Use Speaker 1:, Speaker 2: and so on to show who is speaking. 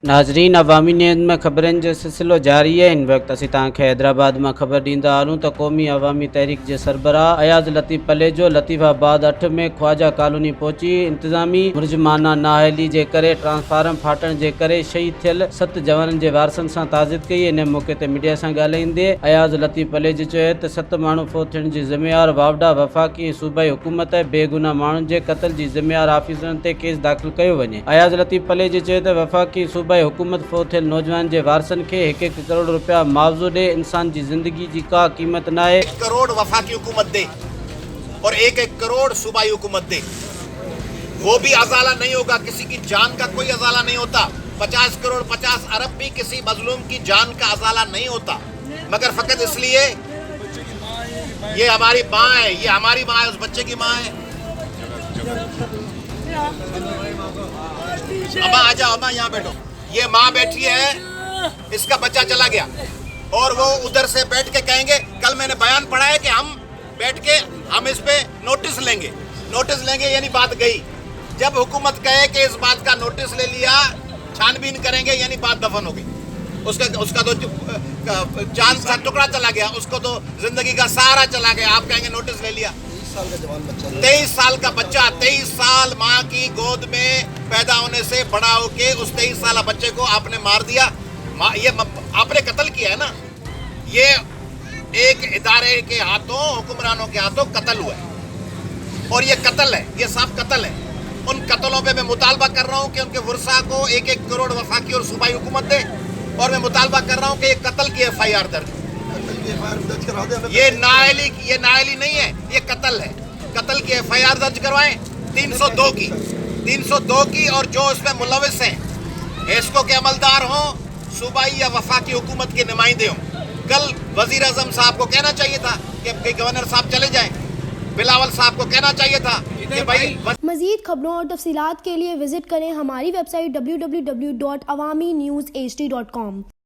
Speaker 1: नाज़रीन, अवामी न्यूज़ में ख़बरनि जो सिलसिलो जारी है। इन वक़्तु असीं तव्हांखे हैदराबाद में ख़बर ॾींदा आहियूं त क़ौमी अवामी तहरीक जे सरबराह अयाज़ लतीफ़ पलेजो लतीफ़ाबाद 8 में ख्वाजा कॉलोनी पहुची इंतज़ामी मुलज़माना नाअहली जे करे ट्रांसफार्मर फाटण जे करे शहीद थियल 7 जवाननि जे वारसनि सां ताज़ियत कई। इन मौक़े ते मीडिया सां ॻाल्हाईंदे अयाज़ लतीफ़ पलेजो चयो त 7 माण्हू फ़ौत थियण जी ज़िम्मेवार वावड़ा वफ़ाक़ी सूबाई हुकूमत बेगुनाह माण्हुनि जे क़त्ल जी ज़िम्मेवार आफ़ीसरनि ते केस दाख़िल कयो वञे। अयाज़ लतीफ़ पलेजो चयो त वफ़ाक़ी सूबाई हुकूमत फ़ौत थियल नौजवान जे वारसनि खे 1-1 करोड़ रुपया मुआवज़ो ॾे। इंसान जी ज़िंदगी जी का क़ीमत न आहे।
Speaker 2: 1 करोड़ वफाकी हुकूमत दे और 1-1 करोड़ सूबाई हुकूमत दे, वो भी अजाला नहीं होगा। किसी की जान का कोई अजाला नहीं होता। 50 करोड़ 50 अरब भी किसी मजलूम की जान का अजाला नहीं होता, मगर फकत इसलिए ये हमारी माँ है, ये हमारी माँ है, उस बच्चे की माँ है। अम्मा आ जाओ, अम्मा यहाँ बैठो। ये माँ बैठी है, इसका बच्चा चला गया और वो उधर से बैठ के कहेंगे कल मैंने बयान पढ़ा है कि हम बैठ के हम इस पे नोटिस लेंगे यानी बात गई। जब हुकूमत कहे कि इस बात का नोटिस ले लिया, छानबीन करेंगे यानी बात दफन हो गई। उसका तो चांद का टुकड़ा चला गया, उसको तो जिंदगी का सहारा चला गया। आप कहेंगे नोटिस ले लिया। 23 साल का बच्चा 23 साल माँ की गोद में पैदा होने से बड़ा होके उस 23 साल बच्चे को आपने मार दिया। ये आपने कत्ल किया है ना। ये एक इदारे के हाथों, हुक्मरानों के हाथों कत्ल हुआ है और ये कत्ल है, ये साफ कत्ल है। उन कत्लों पे मैं मुतालबा कर रहा हूँ कि उनके वुरसा को 1-1 करोड़ वफाकी और सूबाई हुकूमत दे और मैं मुतालबा कर रहा हूँ कि कत्ल की FIR दर्ज। ये नाअहली नहीं है, ये कत्ल है। कत्ल की FIR दर्ज करवाएं 302 की और जो इसमें मुलविस हैं इसको के अमलदार हों, सूबाई या वफाकी हुकूमत के नुमाइंदे हों। कल वजीर आजम साहब को कहना चाहिए था कि गवर्नर साहब चले जाएं। बिलावल साहब को कहना चाहिए था कि भाई।
Speaker 3: मज़ीद खबरों और तफसीलात के लिए विजिट करें हमारी वेबसाइट www.awamiNewsHD.com।